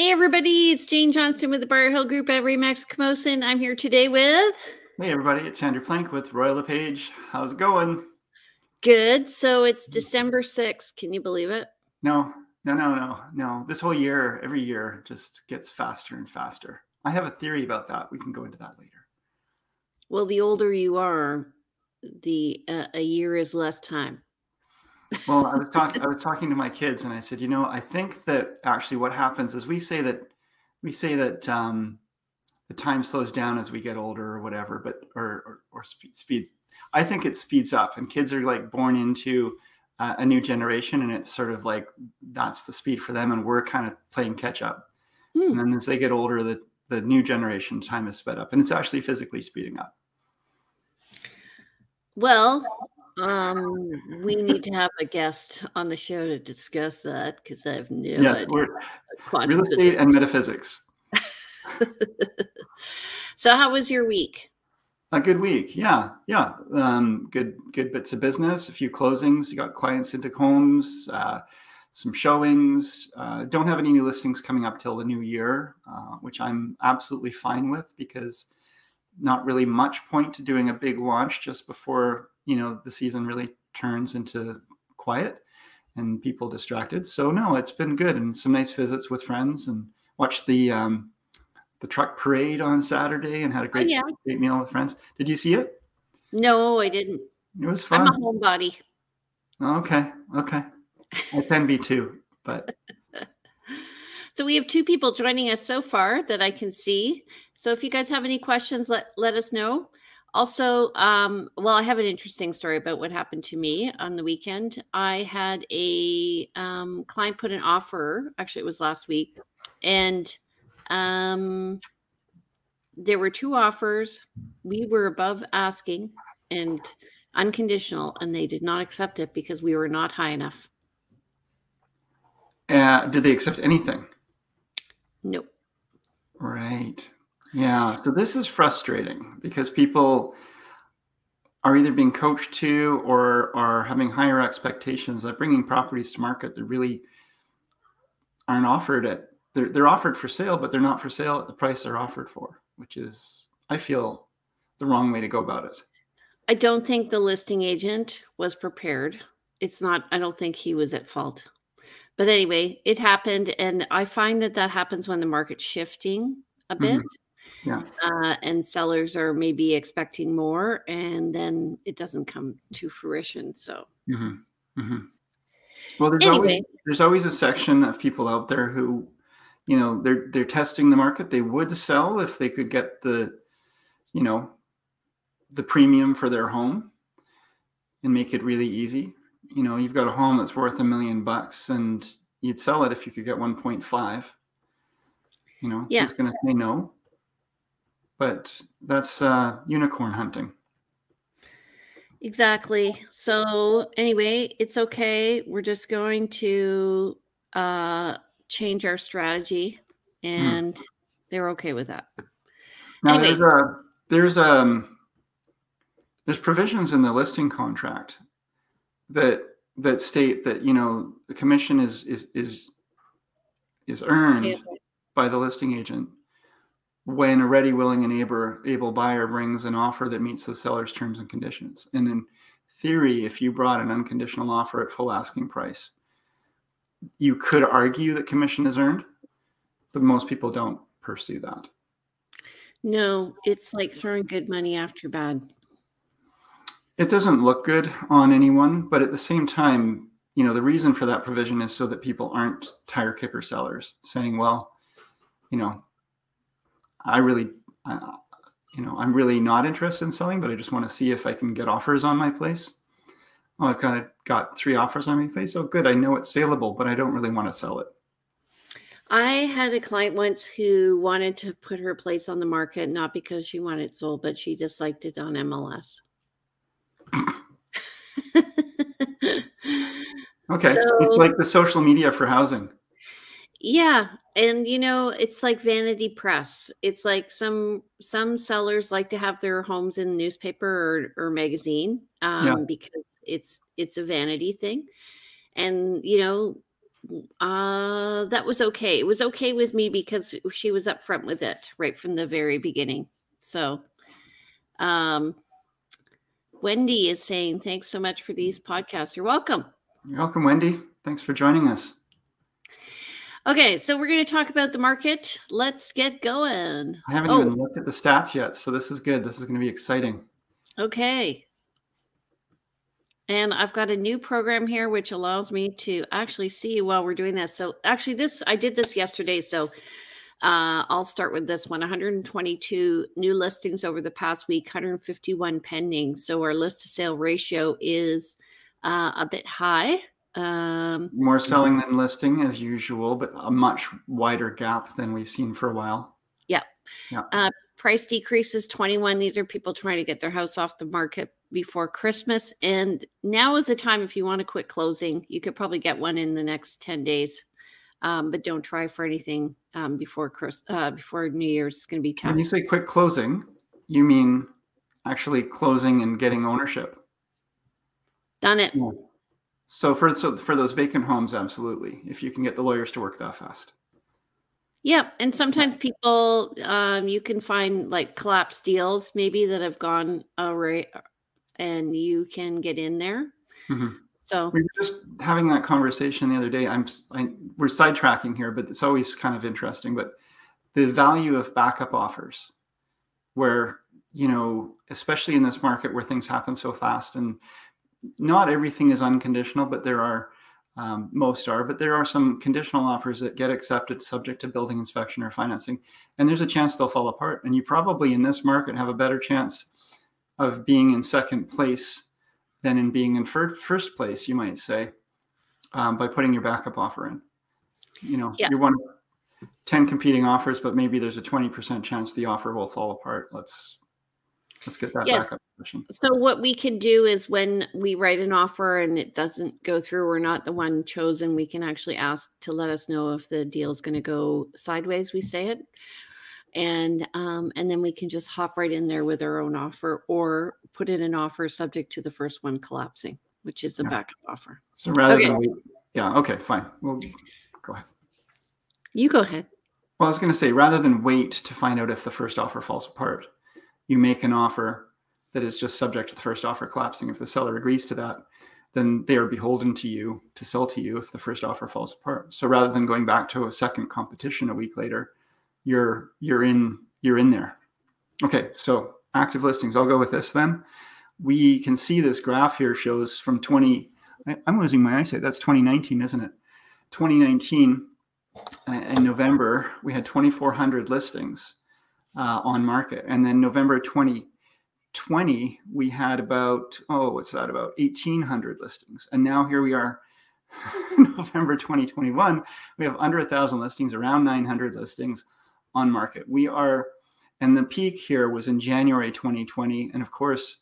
Hey everybody, it's Jane Johnston with the Bar Hill Group at Remax Camosin. I'm here today with... Hey everybody, it's Andrew Plank with Royal LePage. How's it going? Good. So it's December 6th. Can you believe it? No. This whole year, every year, just gets faster and faster. I have a theory about that. We can go into that later. Well, the older you are, a year is less time. Well, I was talking to my kids, and I said, I think that actually what happens is we say that the time slows down as we get older or whatever, but or speeds. I think it speeds up, and kids are like born into a new generation, and it's sort of like that's the speed for them, and we're kind of playing catch up. And then as they get older, the new generation time is sped up, and it's actually physically speeding up. Well, we need to have a guest on the show to discuss that because I have no idea. Real estate and metaphysics. So how was your week? A good week. Yeah. Good bits of business, a few closings. You got clients into homes, some showings. Don't have any new listings coming up till the new year, which I'm absolutely fine with because not really much point to doing a big launch just before, the season really turns into quiet and people distracted. So no, it's been good, and some nice visits with friends, and watched the truck parade on Saturday and had a great meal with friends. Did you see it? No, I didn't. It was fun. I'm a homebody. Okay. I can be too, but. So we have two people joining us so far that I can see. So if you guys have any questions, let us know. Also, I have an interesting story about what happened to me on the weekend. I had a client put an offer. Actually, it was last week. And there were two offers. We were above asking and unconditional, and they did not accept it because we were not high enough. Did they accept anything? No. Right. Yeah. So this is frustrating because people are either being coached to or are having higher expectations that bringing properties to market that really aren't offered at. They're offered for sale, but they're not for sale at the price they're offered for, which is, I feel, the wrong way to go about it. I don't think the listing agent was prepared. I don't think he was at fault. But anyway, it happened. And I find that happens when the market's shifting a bit. Yeah. And sellers are maybe expecting more, and then it doesn't come to fruition. So. Well, there's always a section of people out there who, they're testing the market. They would sell if they could get the premium for their home and make it really easy. You've got a home that's worth $1 million and you'd sell it if you could get 1.5. Who's going to say no? But that's unicorn hunting. Exactly. So anyway, it's okay. We're just going to change our strategy, and they're okay with that. Now, anyway, there's provisions in the listing contract that state that the commission is earned by the listing agent when a ready, willing, and able buyer brings an offer that meets the seller's terms and conditions. And in theory, if you brought an unconditional offer at full asking price, you could argue that commission is earned, but most people don't pursue that. No, it's like throwing good money after bad. It doesn't look good on anyone, but at the same time, the reason for that provision is so that people aren't tire kicker sellers saying, well, I'm really not interested in selling, but I just want to see if I can get offers on my place. Oh, I've got 3 offers on my place. Oh, good. I know it's saleable, but I don't really want to sell it. I had a client once who wanted to put her place on the market, not because she wanted it sold, but she just liked it on MLS. Okay. It's like the social media for housing. Yeah. And, it's like vanity press. It's like some sellers like to have their homes in the newspaper or magazine because it's a vanity thing. And, That was okay. It was okay with me because she was upfront with it right from the very beginning. So, Wendy is saying, thanks so much for these podcasts. You're welcome. You're welcome, Wendy. Thanks for joining us. Okay, so we're going to talk about the market. Let's get going. I haven't even looked at the stats yet, so this is good. This is going to be exciting. Okay. And I've got a new program here, which allows me to actually see while we're doing this. So actually I did this yesterday. So I'll start with this one. 122 new listings over the past week, 151 pending. So our list to sale ratio is a bit high. More selling than listing as usual, but a much wider gap than we've seen for a while. Yeah. Price decreases 21. These are people trying to get their house off the market before Christmas. And now is the time, if you want a quick closing, you could probably get one in the next 10 days. But don't try for anything before New Year's. It's going to be tough. When you say quick closing, you mean actually closing and getting ownership? Done it. Yeah. So for those vacant homes, absolutely. If you can get the lawyers to work that fast. Yeah. And sometimes people, you can find like collapsed deals maybe that have gone awry, and you can get in there. Mm-hmm. So we were just having that conversation the other day. We're sidetracking here, but it's always kind of interesting. But the value of backup offers, where, especially in this market where things happen so fast, and not everything is unconditional, but there are, most are, but there are some conditional offers that get accepted subject to building inspection or financing, and there's a chance they'll fall apart. And you probably in this market have a better chance of being in second place than in being in first place, you might say, by putting your backup offer in. You're one of 10 competing offers, but maybe there's a 20% chance the offer will fall apart. Let's get that backup position. So what we can do is when we write an offer and it doesn't go through, we're not the one chosen, we can actually ask to let us know if the deal is going to go sideways, we say it. And then we can just hop right in there with our own offer, or put in an offer subject to the first one collapsing, which is a backup offer. So rather than okay, fine. Well, go ahead. You go ahead. Well, I was going to say, rather than wait to find out if the first offer falls apart, you make an offer that is just subject to the first offer collapsing. If the seller agrees to that, then they are beholden to you to sell to you if the first offer falls apart. So rather than going back to a second competition a week later, you're in there. Okay, so active listings. I'll go with this then. We can see this graph here shows from I'm losing my eyesight. That's 2019, isn't it? 2019 in November, we had 2,400 listings on market. And then November 2020, we had about 1,800 listings. And now here we are, November 2021, we have under 1,000 listings, around 900 listings on market. And the peak here was in January 2020. And of course,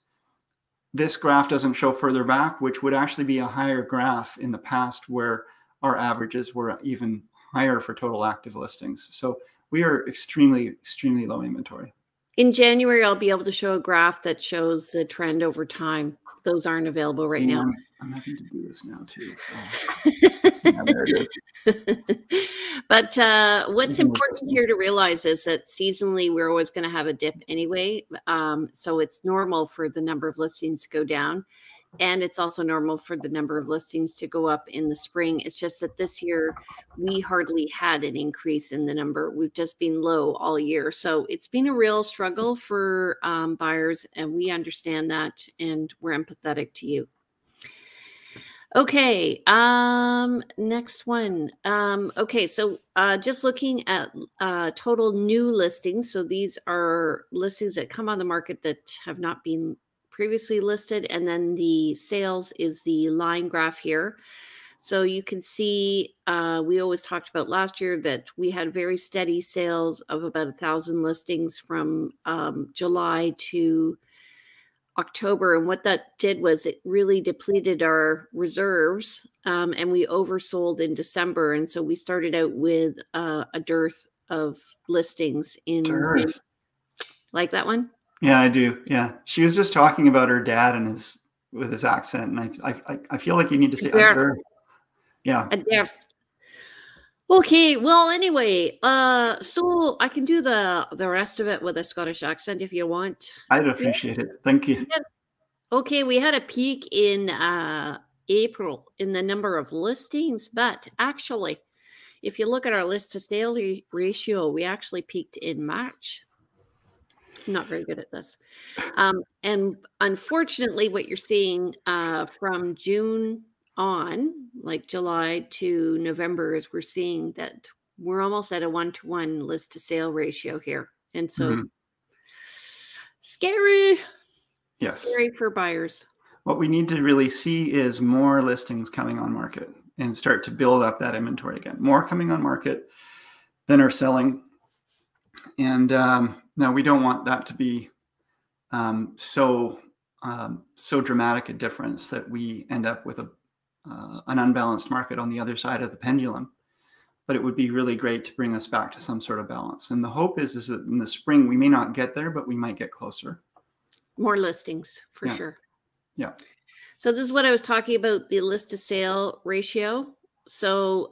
this graph doesn't show further back, which would actually be a higher graph in the past where our averages were even higher for total active listings. So we are extremely, extremely low inventory. In January, I'll be able to show a graph that shows the trend over time. Those aren't available right now. I'm having to do this now too. So. Yeah, there it is. But what's important here to realize is that seasonally, we're always going to have a dip anyway. So it's normal for the number of listings to go down. And it's also normal for the number of listings to go up in the spring. It's just that this year we hardly had an increase in the number. We've just been low all year. So it's been a real struggle for buyers, and we understand that, and we're empathetic to you. Okay, next one. Okay, so just looking at total new listings. So these are listings that come on the market that have not been previously listed, and then the sales is the line graph here. So you can see we always talked about last year that we had very steady sales of about 1,000 listings from July to October. And what that did was it really depleted our reserves, and we oversold in December. And so we started out with a dearth of listings in like that one. Yeah, I do. Yeah. She was just talking about her dad and with his accent. And I feel like you need to say a dearth. Yeah. A dearth. Okay, well, anyway, so I can do the rest of it with a Scottish accent if you want. I'd We had, appreciate it. Thank you. we had Okay, we had a peak in April in the number of listings, but actually, if you look at our list to sale ratio, we actually peaked in March. I'm not very good at this. And unfortunately, what you're seeing from June on, like July to November, is we're seeing that we're almost at a 1-to-1 list to sale ratio here. And so Mhm. scary, Yes. scary for buyers. What we need to really see is more listings coming on market and start to build up that inventory again. More coming on market than are selling. And now we don't want that to be so dramatic a difference that we end up with an unbalanced market on the other side of the pendulum. But it would be really great to bring us back to some sort of balance. And the hope is that in the spring, we may not get there, but we might get closer. More listings for Yeah. sure. Yeah. So this is what I was talking about, the list to sale ratio. So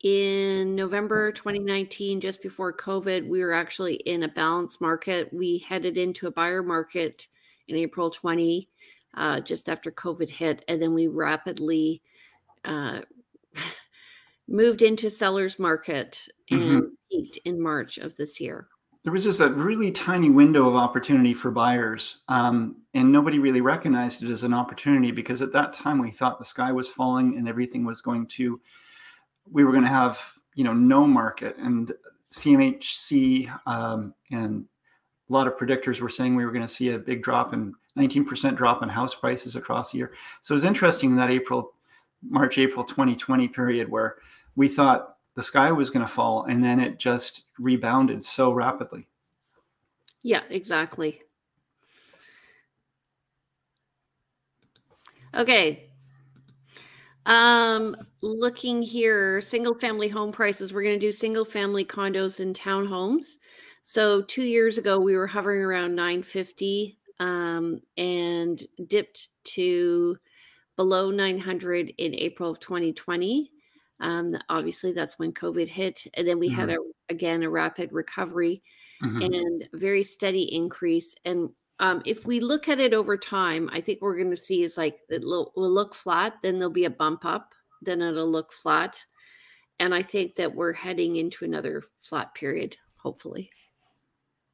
in November 2019, just before COVID, we were actually in a balanced market. We headed into a buyer market in April 20, just after COVID hit. And then we rapidly moved into seller's market and peaked in March of this year. There was just a really tiny window of opportunity for buyers, and nobody really recognized it as an opportunity because at that time we thought the sky was falling and everything was we were going to have no market. And CMHC and a lot of predictors were saying we were going to see a big drop, and 19% drop in house prices across the year. So it was interesting in that March, April 2020 period where we thought the sky was going to fall, and then it just rebounded so rapidly. Yeah, exactly. Okay. Looking here, single family home prices. We're going to do single family condos and townhomes. So 2 years ago, we were hovering around 950 and dipped to below 900 in April of 2020. Obviously, that's when COVID hit. And then we had, again, a rapid recovery and very steady increase. And if we look at it over time, I think we're going to see is like will look flat, then there'll be a bump up, then it'll look flat. And I think that we're heading into another flat period, hopefully.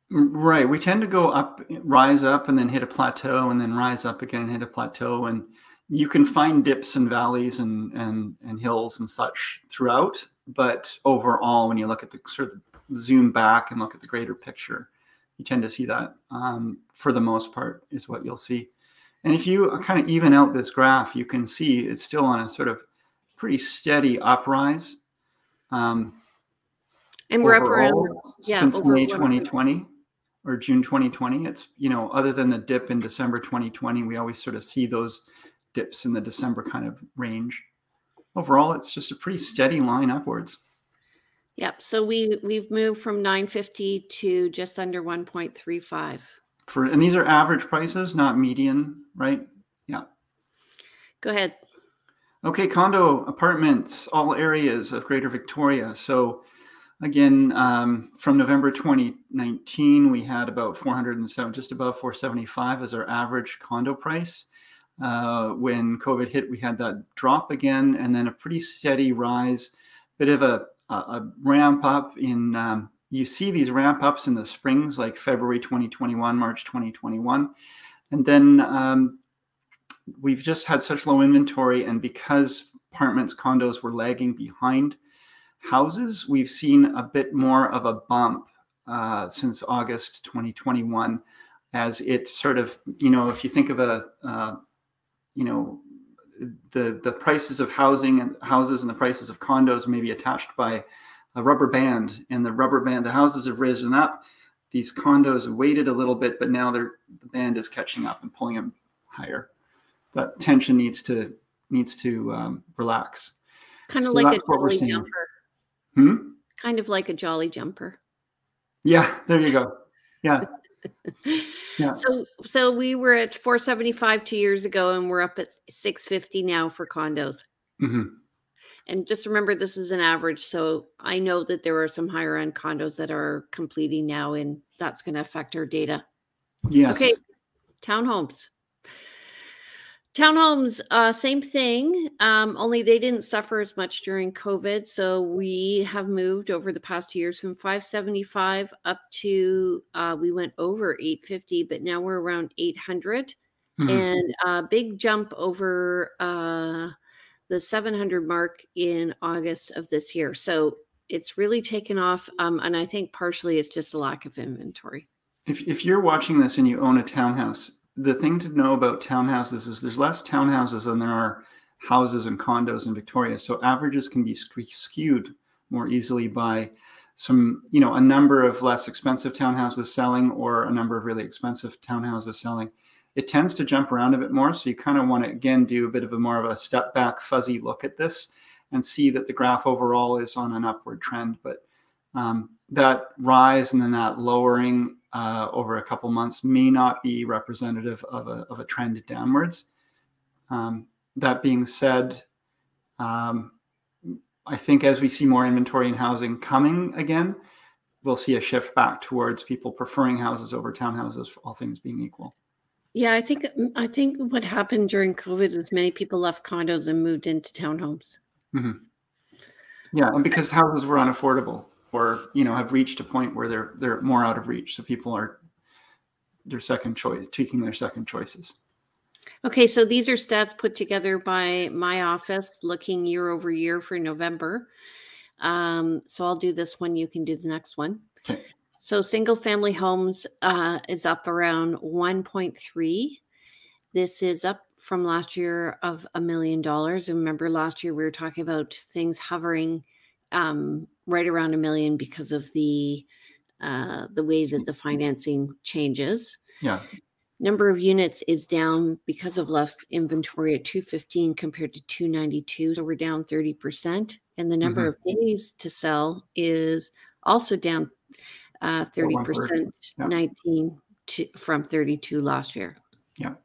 Right. We tend to go up, rise up, and then hit a plateau, and then rise up again and hit a plateau. And you can find dips and valleys and hills and such throughout. But overall, when you look at the sort of zoom back and look at the greater picture, you tend to see that for the most part is what you'll see. And if you kind of even out this graph, you can see it's still on a sort of pretty steady uprise. And we're up around since May 2020 or June 2020. It's, other than the dip in December 2020, we always sort of see those dips in the December kind of range. Overall, it's just a pretty steady line upwards. Yep. So we've moved from 950 to just under 1.35. And these are average prices, not median, right? Yeah. Go ahead. Okay, condo, apartments, all areas of Greater Victoria. So again, from November 2019, we had about 407, just above 475 as our average condo price. When COVID hit, we had that drop again, and then a pretty steady rise, bit of a ramp up in, you see these ramp ups in the springs, like February 2021, March 2021. And then we've just had such low inventory, and because apartments, condos were lagging behind houses, we've seen a bit more of a bump since August 2021, as it's sort of, if you think of the prices of houses and the prices of condos may be attached by a rubber band, and the houses have risen up. These condos have waited a little bit, but now the band is catching up and pulling them higher. That tension needs to relax. Kind of like a jolly jumper. Kind of like a jolly jumper. Yeah, there you go. Yeah. Yeah. So we were at 475 2 years ago, and we're up at 650 now for condos. And just remember, this is an average. So I know that there are some higher end condos that are completing now, and that's going to affect our data. Okay. Yes. Townhomes. Townhomes, same thing, only they didn't suffer as much during COVID. So we have moved over the past years from 575 up to, we went over 850, but now we're around 800. And a big jump over the 700 mark in August of this year. So it's really taken off. And I think partially it's just a lack of inventory. If you're watching this and you own a townhouse, the thing to know about townhouses is there's less townhouses than there are houses and condos in Victoria. So averages can be skewed more easily by some, a number of less expensive townhouses selling or a number of really expensive townhouses selling. It tends to jump around a bit more. So you kind of want to, again, do a bit of a more of a step back, fuzzy look at this and see that the graph overall is on an upward trend. But that rise and then that lowering over a couple months may not be representative of a trend downwards. That being said, I think as we see more inventory in housing coming again, we'll see a shift back towards people preferring houses over townhouses, all things being equal. Yeah, I think what happened during COVID is many people left condos and moved into townhomes. Mm-hmm. Yeah, and because houses were unaffordable, or have reached a point where they're more out of reach, so people are taking their second choices. Okay, so these are stats put together by my office, looking year over year for November. So I'll do this one. You can do the next one. Okay. So single family homes is up around 1.3. This is up from last year of $1 million. And remember, last year we were talking about things hovering right around $1 million because of the way that the financing changes. Yeah. Number of units is down because of less inventory at 215 compared to 292. So we're down 30%. And the number of days to sell is also down 30%, yeah. 19 from 32 last year. Yeah.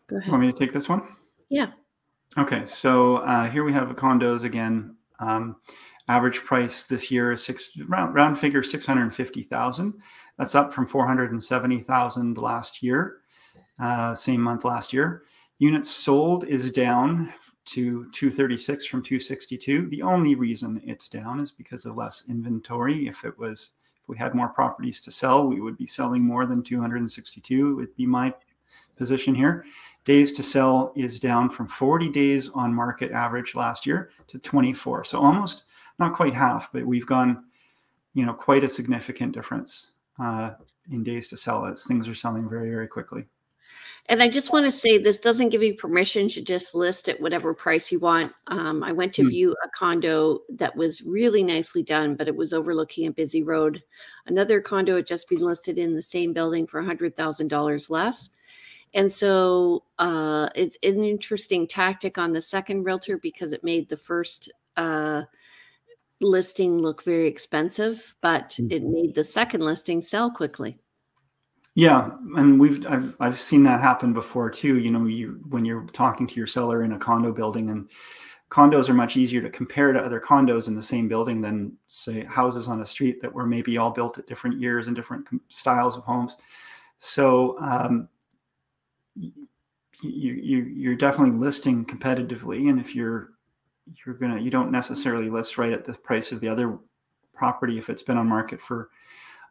Go ahead. Want me to take this one? Yeah. Okay. So here we have condos again. Average price this year is round figure 650,000. That's up from 470,000 last year, same month last year. Units sold is down to 236 from 262. The only reason it's down is because of less inventory. If we had more properties to sell, we would be selling more than 262. Would be my position here. Days to sell is down from 40 days on market average last year to 24. So almost, not quite half, but we've gone, quite a significant difference in days to sell as things are selling very, very quickly. And I just want to say, this doesn't give you permission to just list at whatever price you want. I went to view a condo that was really nicely done, but it was overlooking a busy road. Another condo had just been listed in the same building for $100,000 less. And so it's an interesting tactic on the second realtor because it made the first listing look very expensive, but it made the second listing sell quickly. Yeah, and I've seen that happen before too. When you're talking to your seller in a condo building, and condos are much easier to compare to other condos in the same building than, say, houses on a street that were maybe all built at different years and different styles of homes. So you're definitely listing competitively, and if you don't necessarily list right at the price of the other property if it's been on market for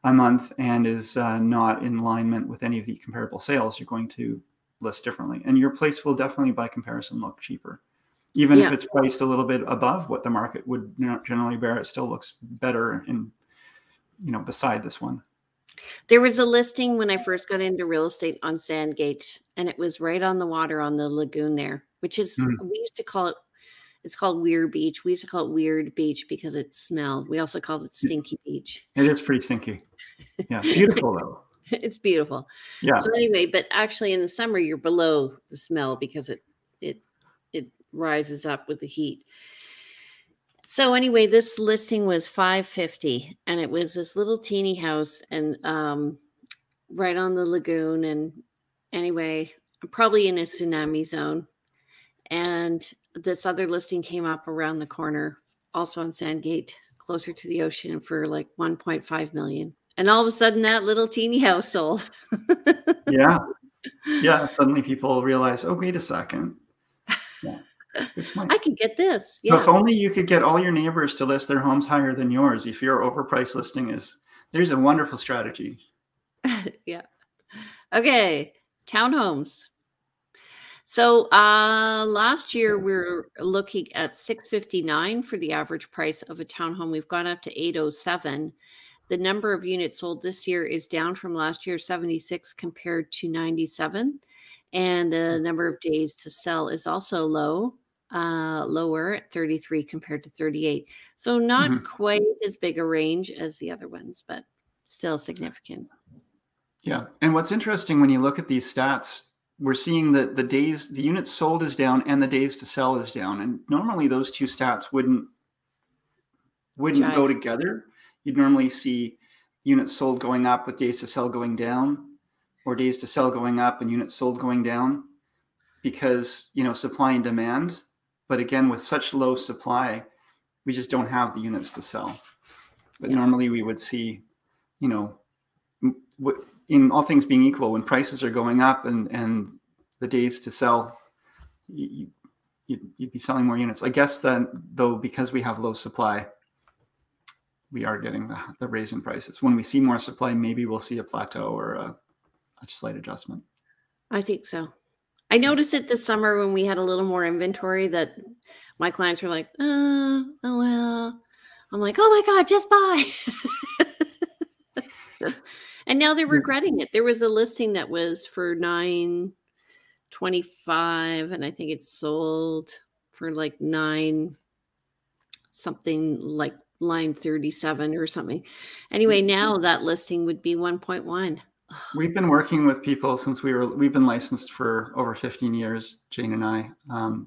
a month and is not in alignment with any of the comparable sales, you're going to list differently, and your place will definitely by comparison look cheaper, even if it's priced a little bit above what the market would generally bear. It still looks better in beside this one. There was a listing when I first got into real estate on Sandgate, and it was right on the water on the lagoon there, which is, we used to call it, it's called Weird Beach. We used to call it Weird Beach because it smelled. We also called it Stinky Beach. It is pretty stinky. Yeah. Beautiful though. It's beautiful. Yeah. So anyway, but actually in the summer, you're below the smell because it rises up with the heat. So anyway, this listing was $550, and it was this little teeny house and right on the lagoon. And anyway, probably in a tsunami zone. And this other listing came up around the corner, also in Sandgate, closer to the ocean, for like 1.5 million. And all of a sudden that little teeny house sold. Yeah. Yeah. Suddenly people realize, oh, wait a second. Yeah. Good point. I can get this. So Yeah. if only you could get all your neighbors to list their homes higher than yours, if your overpriced listing there's a wonderful strategy. Yeah. Okay. Townhomes. So last year we were looking at 659 for the average price of a townhome. We've gone up to 807. The number of units sold this year is down from last year, 76 compared to 97. And the number of days to sell is also lower at 33 compared to 38. So not quite as big a range as the other ones, but still significant. Yeah. And what's interesting when you look at these stats, we're seeing that the units sold is down and the days to sell is down. And normally those two stats wouldn't go together. You'd normally see units sold going up with days to sell going down, or days to sell going up and units sold going down, because, supply and demand. But again, with such low supply, we just don't have the units to sell. But normally we would see, in all things being equal, when prices are going up and the days to sell, you'd be selling more units. I guess that, though, because we have low supply, we are getting the raise in prices. When we see more supply, maybe we'll see a plateau or a slight adjustment. I think so. I noticed it this summer when we had a little more inventory that my clients were like, oh well. I'm like, oh my God, just buy. And now they're regretting it. There was a listing that was for $925, and I think it sold for like $9 something, like line 37 or something. Anyway, now that listing would be 1.1. We've been working with people since we've been licensed for over 15 years, Jane and I.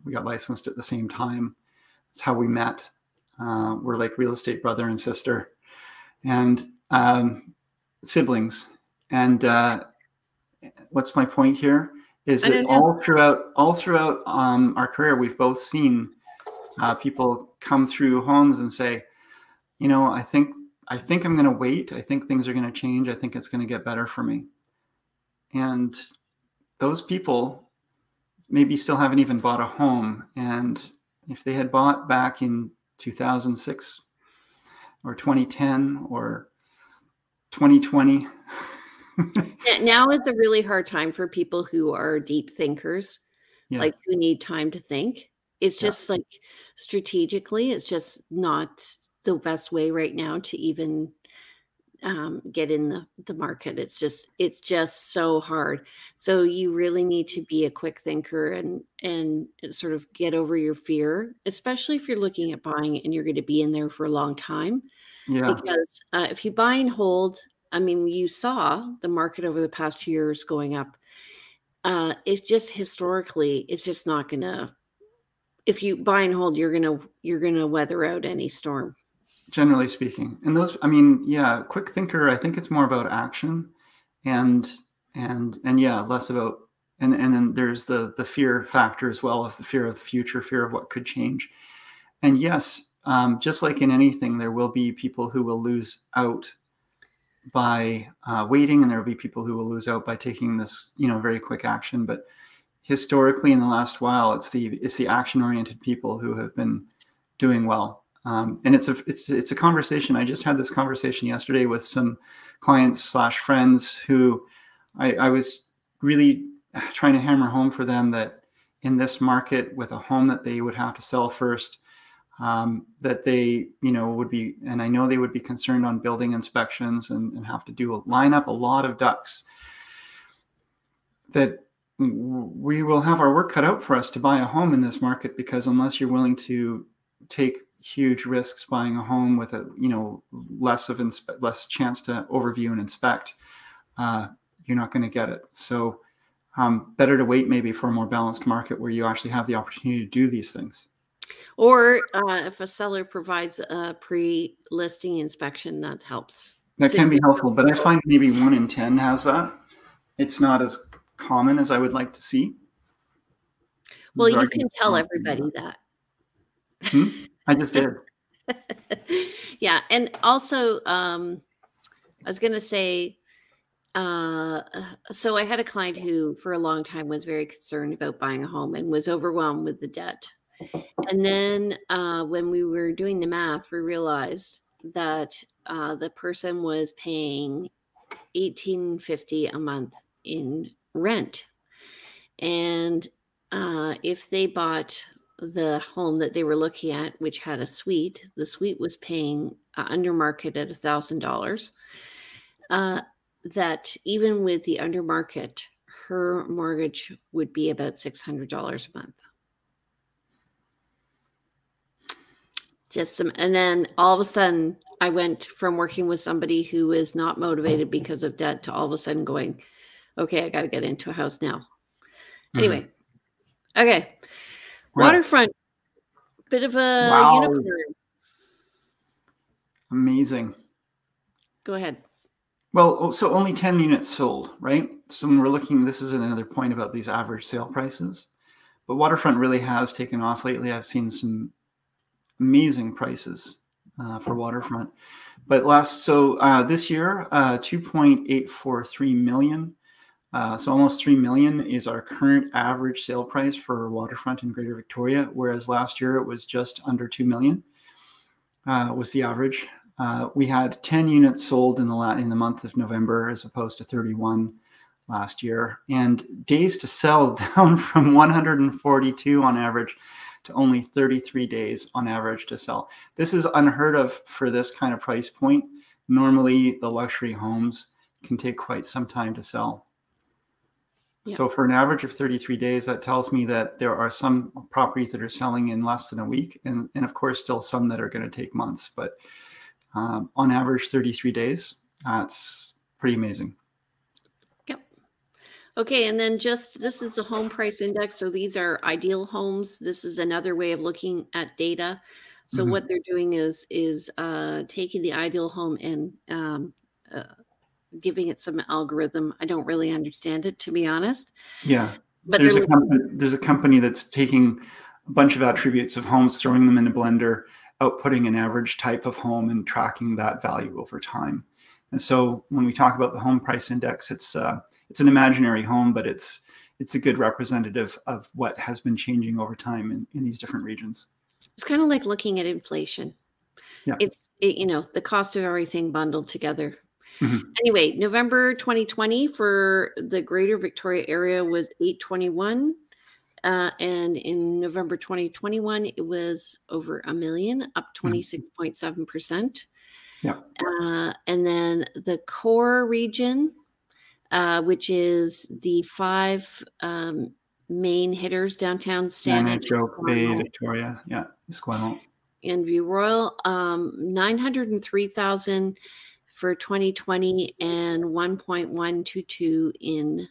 We got licensed at the same time. That's how we met. We're like real estate brother and sister, and siblings. And what's my point here is that all throughout our career, we've both seen people come through homes and say, I think I'm going to wait. I think things are going to change. I think it's going to get better for me. And those people maybe still haven't even bought a home. And if they had bought back in 2006 or 2010 or 2020. Now is a really hard time for people who are deep thinkers, like who need time to think. It's just like strategically, it's just not the best way right now to even get in the market. It's just so hard. So you really need to be a quick thinker and sort of get over your fear, especially if you're looking at buying and you're going to be in there for a long time. Yeah. Because if you buy and hold, I mean, you saw the market over the past 2 years going up. It's just historically, it's just not going to. If you buy and hold, you're gonna weather out any storm. Generally speaking, and those, I mean, quick thinker. I think it's more about action, and less about, and then there's the fear factor as well, of the fear of the future, fear of what could change. And yes, just like in anything, there will be people who will lose out by waiting, and there will be people who will lose out by taking this, very quick action. But historically, in the last while, it's the action-oriented people who have been doing well. And it's a conversation. I just had this conversation yesterday with some clients / friends who I was really trying to hammer home for them that in this market, with a home that they would have to sell first, that they, would be, and I know they would be concerned on building inspections and have to line up a lot of ducks, that we will have our work cut out for us to buy a home in this market, because unless you're willing to take huge risks buying a home with a, less chance to overview and inspect, you're not going to get it. So better to wait maybe for a more balanced market where you actually have the opportunity to do these things. Or if a seller provides a pre-listing inspection, that helps. That can be helpful, but I find maybe 1 in 10 has that. It's not as common as I would like to see. Well, Those you can arguments tell don't. everybody that. I just did. Yeah. And also, I was going to say, so I had a client who for a long time was very concerned about buying a home and was overwhelmed with the debt. And then when we were doing the math, we realized that the person was paying $1,850 a month in rent. And if they bought the home that they were looking at, which had a suite, the suite was paying under market at $1,000. That even with the under market, her mortgage would be about $600 a month. And then all of a sudden, I went from working with somebody who is not motivated because of debt to all of a sudden going, okay, I got to get into a house now. Anyway, okay. Well, Waterfront, bit of a wow. unicorn. Amazing. Go ahead. Well, so only 10 units sold, right? So when we're looking, this is another point about these average sale prices. But Waterfront really has taken off lately. I've seen some amazing prices for Waterfront. But this year, 2.843 million. So almost 3 million is our current average sale price for Waterfront in Greater Victoria, whereas last year it was just under 2 million was the average. We had 10 units sold in the month of November as opposed to 31 last year, and days to sell down from 142 on average to only 33 days on average to sell. This is unheard of for this kind of price point. Normally, the luxury homes can take quite some time to sell. Yep. So for an average of 33 days, that tells me that there are some properties that are selling in less than a week, and of course, still some that are going to take months. But on average, 33 days, that's pretty amazing. Yep. Okay, and then this is the home price index. So these are ideal homes. This is another way of looking at data. So what they're doing is taking the ideal home and giving it some algorithm. I don't really understand it, to be honest. Yeah, but there's a company that's taking a bunch of attributes of homes, throwing them in a blender, outputting an average type of home and tracking that value over time. And so when we talk about the home price index, it's an imaginary home, but it's a good representative of what has been changing over time in these different regions. It's kind of like looking at inflation. Yeah. It's the cost of everything bundled together. Anyway, November 2020 for the Greater Victoria area was 821. And in November 2021, it was over 1 million, up 26.7%. Yeah. And then the core region, which is the 5 main hitters downtown, Saanich, Bay, Victoria, Esquimalt, and View Royal, 903,000 for 2020 and 1.122 in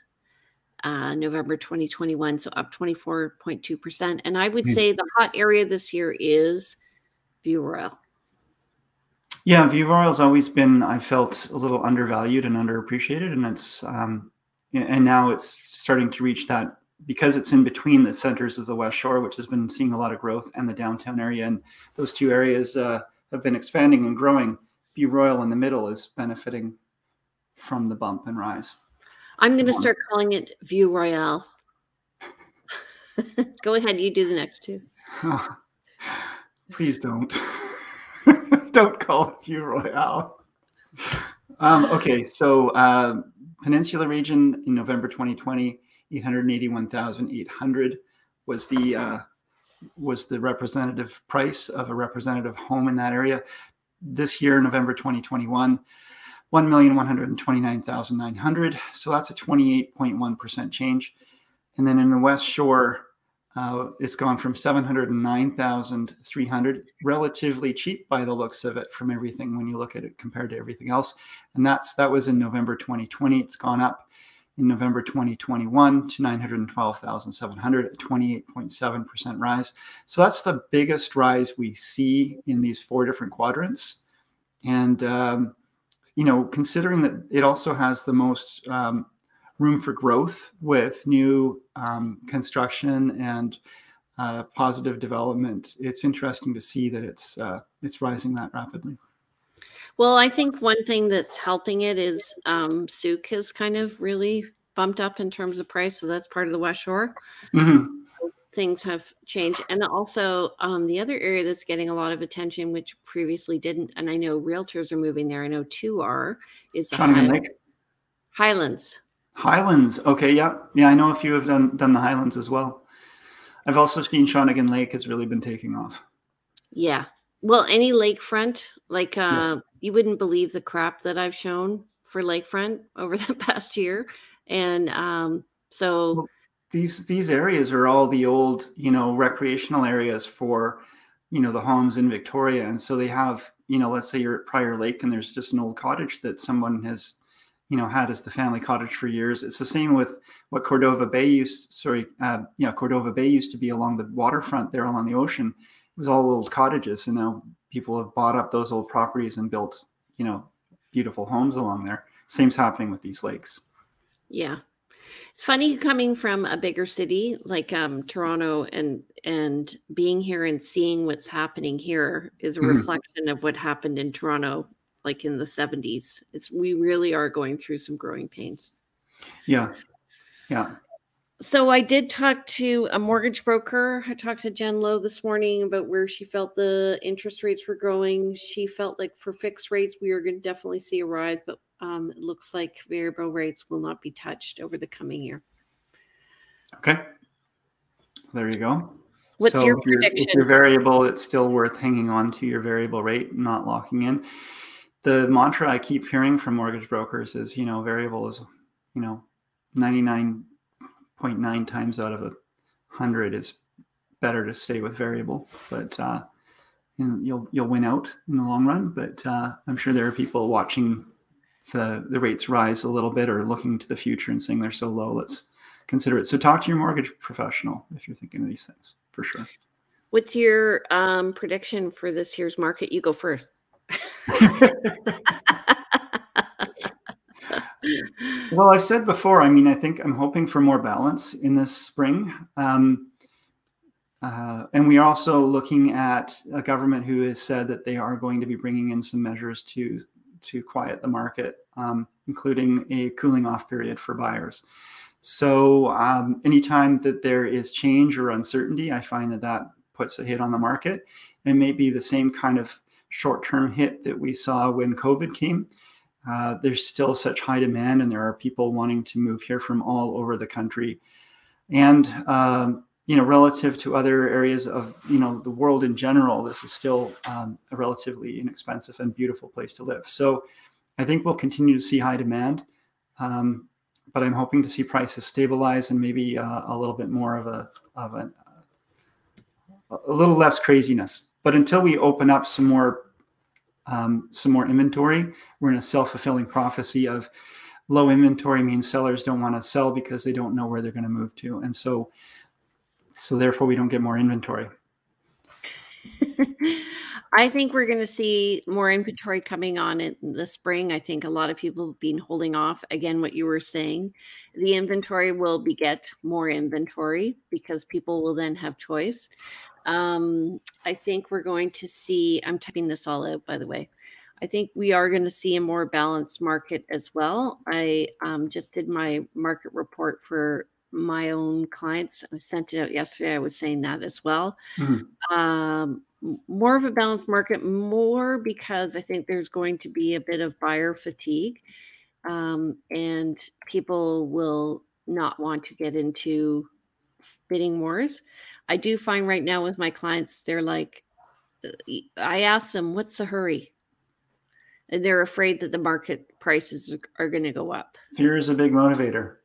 November 2021, so up 24.2%. And I would say the hot area this year is View Royal. Yeah, View Royal's always been, I felt, a little undervalued and underappreciated, and it's and now it's starting to reach that, because it's in between the centers of the West Shore, which has been seeing a lot of growth, and the downtown area, and those two areas have been expanding and growing. View Royal in the middle is benefiting from the bump and rise. I'm going to start calling it View Royale. Go ahead, you do the next two. Oh, please don't. Don't call it View Royale. Okay, so Peninsula region in November 2020, 881,800 was the representative price of a representative home in that area. This year, November 2021, 1,129,900. So that's a 28.1% change. And then in the West Shore, it's gone from 709,300, relatively cheap by the looks of it from everything when you look at it compared to everything else. And that was in November 2020. It's gone up in November 2021 to 912,700, a 28.7% rise. So that's the biggest rise we see in these 4 different quadrants. And, considering that it also has the most room for growth with new construction and positive development. It's interesting to see that it's rising that rapidly. Well, I think one thing that's helping it is Souk has kind of really bumped up in terms of price. So that's part of the West Shore. Mm-hmm. Things have changed. And also the other area that's getting a lot of attention, which previously didn't, and I know realtors are moving there. I know two are, is the Shawnigan Lake? Highlands. Highlands. Okay. Yeah. Yeah. I know a few have done the Highlands as well. I've also seen Shawnigan Lake has really been taking off. Yeah. Well, any lakefront, like Yes. you wouldn't believe the crap that I've shown for lakefront over the past year. And so well, these areas are all the old, recreational areas for, the homes in Victoria. And so they have, let's say you're at Prior Lake and there's just an old cottage that someone has, had as the family cottage for years. It's the same with what Cordova Bay used to be along the waterfront there along the ocean. It was all old cottages, and now people have bought up those old properties and built, beautiful homes along there. Same's happening with these lakes. Yeah. It's funny coming from a bigger city like Toronto and being here and seeing what's happening here is a reflection of what happened in Toronto, like in the 70s. We really are going through some growing pains. Yeah. Yeah. So I did talk to a mortgage broker. I talked to Jen Lowe this morning about where she felt the interest rates were going. She felt like for fixed rates, we are going to definitely see a rise, but it looks like variable rates will not be touched over the coming year. Okay. There you go. What's your prediction? If you're variable, it's still worth hanging on to your variable rate, not locking in. The mantra I keep hearing from mortgage brokers is, variable is, 99.9 times out of 100 is better to stay with variable, but you'll win out in the long run. But I'm sure there are people watching the rates rise a little bit or looking to the future and saying they're so low, let's consider it. So talk to your mortgage professional if you're thinking of these things, for sure. What's your prediction for this year's market? You go first. Well, I've said before, I think I'm hoping for more balance in this spring. And we are also looking at a government who has said that they are going to be bringing in some measures to quiet the market, including a cooling off period for buyers. So anytime that there is change or uncertainty, I find that puts a hit on the market. And maybe the same kind of short-term hit that we saw when COVID came. There's still such high demand, and there are people wanting to move here from all over the country. And, relative to other areas of, the world in general, this is still a relatively inexpensive and beautiful place to live. So I think we'll continue to see high demand, but I'm hoping to see prices stabilize and maybe a little bit more of a little less craziness. But until we open up some more inventory, we're in a self-fulfilling prophecy of low inventory means sellers don't want to sell because they don't know where they're going to move to. And so therefore we don't get more inventory. I think we're going to see more inventory coming on in the spring. I think a lot of people have been holding off. Again, what you were saying, the inventory will beget more inventory because people will then have choice. I think we're going to see, I'm typing this all out, by the way. I think we are going to see a more balanced market as well. I just did my market report for my own clients. I sent it out yesterday. I was saying that as well. More of a balanced market, more because I think there's going to be a bit of buyer fatigue, and people will not want to get into bidding wars. I do find right now with my clients, they're like, I ask them, what's the hurry? And they're afraid that the market prices are going to go up. Fear is a big motivator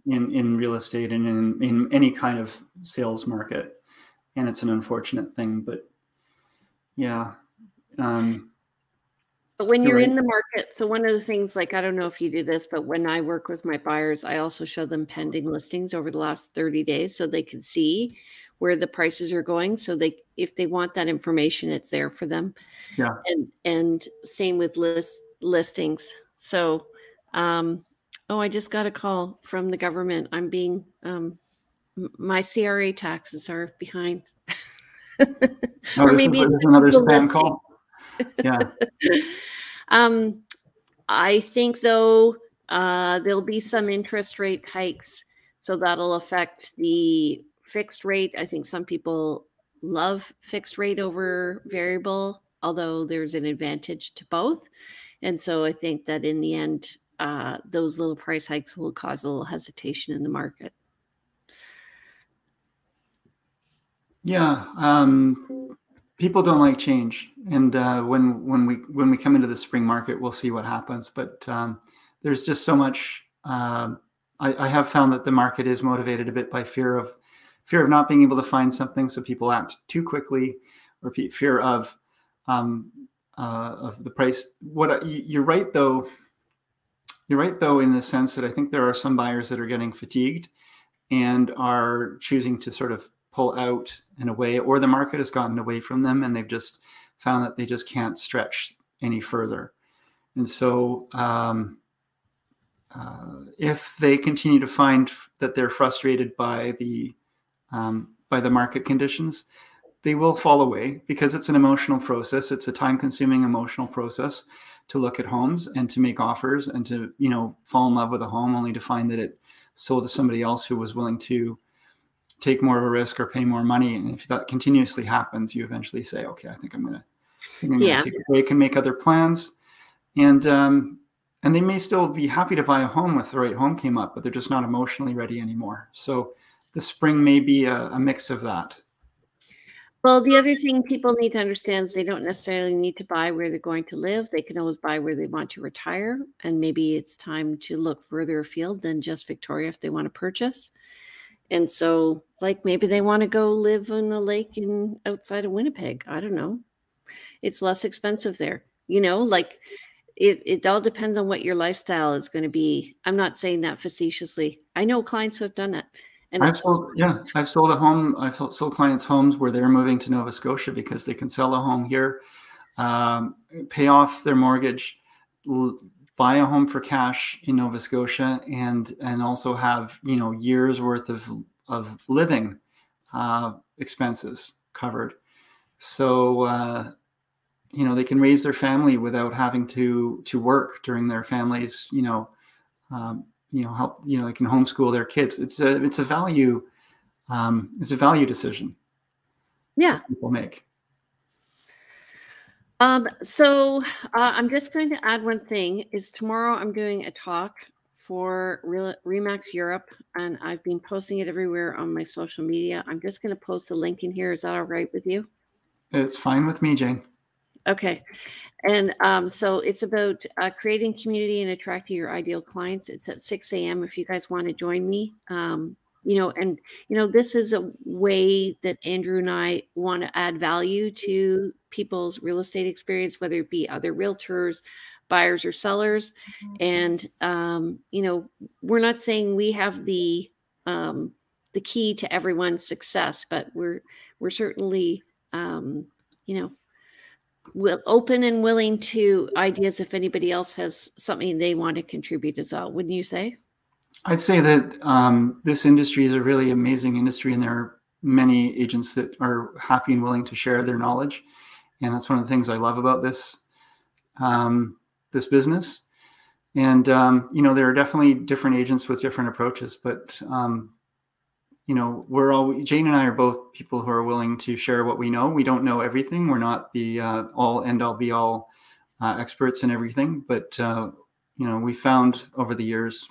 in real estate and in any kind of sales market. And it's an unfortunate thing, but yeah. But when you're in the market, so one of the things, like, I don't know if you do this, but when I work with my buyers, I also show them pending listings over the last 30 days so they can see where the prices are going. So if they want that information, it's there for them. Yeah. And same with listings. So Oh, I just got a call from the government. I'm being, my CRA taxes are behind. Oh, Or this is maybe it's another the spam listing. call. Yeah. I think, though, there'll be some interest rate hikes, so that'll affect the fixed rate. I think some people love fixed rate over variable, although there's an advantage to both. And so I think that in the end, those little price hikes will cause a little hesitation in the market. Yeah. People don't like change, and when we come into the spring market, we'll see what happens. But there's just so much. I have found that the market is motivated a bit by fear of not being able to find something, so people act too quickly, or fear of the price. You're right though. You're right though in the sense that I think there are some buyers that are getting fatigued and are choosing to sort of pull out in a way, or the market has gotten away from them and they've just found that they just can't stretch any further. And so if they continue to find that they're frustrated by the market conditions, they will fall away, because it's an emotional process. It's a time-consuming emotional process to look at homes and to make offers and to, fall in love with a home only to find that it sold to somebody else who was willing to take more of a risk or pay more money. And if that continuously happens, you eventually say, okay, I think I'm going to take a break and make other plans. And they may still be happy to buy a home if the right home came up, but they're just not emotionally ready anymore. So the spring may be a mix of that. Well, the other thing people need to understand is they don't necessarily need to buy where they're going to live. They can always buy where they want to retire. And maybe it's time to look further afield than just Victoria if they want to purchase. And so, like, maybe they want to go live on a lake outside of Winnipeg. I don't know. It's less expensive there. Like, it all depends on what your lifestyle is going to be. I'm not saying that facetiously. I know clients who have done that. And I've sold a home. I've sold clients homes where they're moving to Nova Scotia because they can sell a home here, pay off their mortgage, buy a home for cash in Nova Scotia, and also have years worth of living expenses covered. So they can raise their family without having to work during their family's help, they can homeschool their kids. It's a value decision. Yeah. People make. So I'm just going to add one thing. Is tomorrow I'm doing a talk for Remax Europe, and I've been posting it everywhere on my social media. I'm just going to post a link in here. Is that all right with you? It's fine with me, Jane. Okay. And so it's about creating community and attracting your ideal clients. It's at 6 a.m. if you guys want to join me. This is a way that Andrew and I want to add value to people's real estate experience, whether it be other realtors, buyers, or sellers. And, we're not saying we have the key to everyone's success, but we're certainly, open and willing to ideas if anybody else has something they want to contribute as well. Wouldn't you say? I'd say that this industry is a really amazing industry, and there are many agents that are happy and willing to share their knowledge. And that's one of the things I love about this business. And, there are definitely different agents with different approaches, but, Jane and I are both people who are willing to share what we know. We don't know everything. We're not the all end all be all experts in everything, but, we found over the years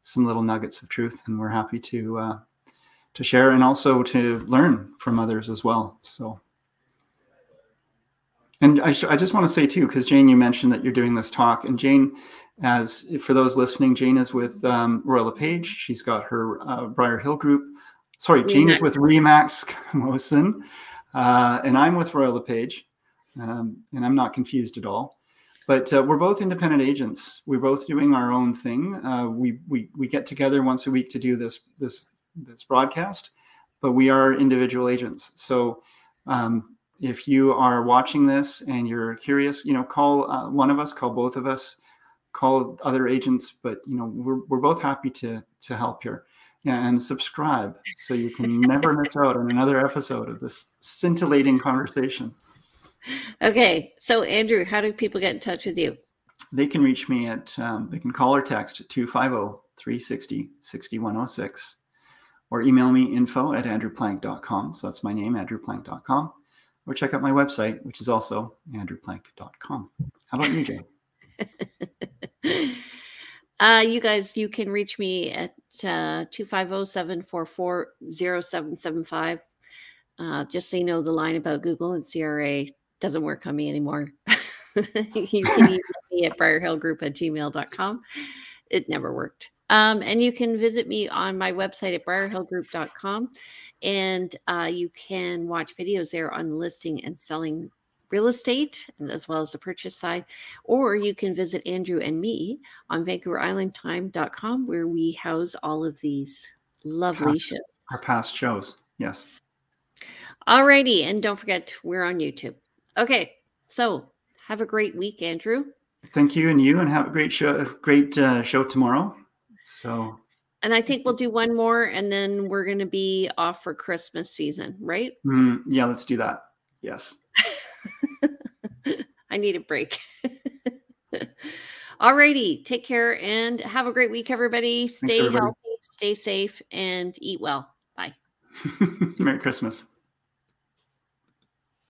some little nuggets of truth, and we're happy to share and also to learn from others as well. So, and I just want to say too, because Jane, you mentioned that you're doing this talk, and Jane, for those listening, Jane is with Royal LePage. She's got her Briar Hill group. Sorry, Jane is with Remax Mosen, and I'm with Royal LePage, and I'm not confused at all. But we're both independent agents. We're both doing our own thing. We get together once a week to do this broadcast, but we are individual agents. So if you are watching this and you're curious, call one of us, call both of us, call other agents, but we're both happy to help here. Yeah, and subscribe so you can never miss out on another episode of this scintillating conversation. Okay, so Andrew, how do people get in touch with you? They can reach me at, they can call or text at 250-360-6106, or email me info@andrewplank.com. So that's my name, andrewplank.com, or check out my website, which is also andrewplank.com. How about you, Jay? You guys, you can reach me at 250-744-0775. Just so you know, the line about Google and CRA doesn't work on me anymore. You can email me at briarhillgroup@gmail.com. It never worked. And you can visit me on my website at briarhillgroup.com. And you can watch videos there on listing and selling real estate, and as well as the purchase side. Or you can visit Andrew and me on VancouverIslandTime.com, where we house all of these lovely shows. Our past shows, yes. Alrighty, and don't forget, we're on YouTube. Okay, so have a great week, Andrew. Thank you, and have a great show. Show tomorrow. So, and I think we'll do one more, and then we're going to be off for Christmas season, right? Yeah, let's do that. Yes. I need a break. Alrighty, take care and have a great week, everybody. Stay healthy, stay safe, and eat well. Bye. Merry Christmas.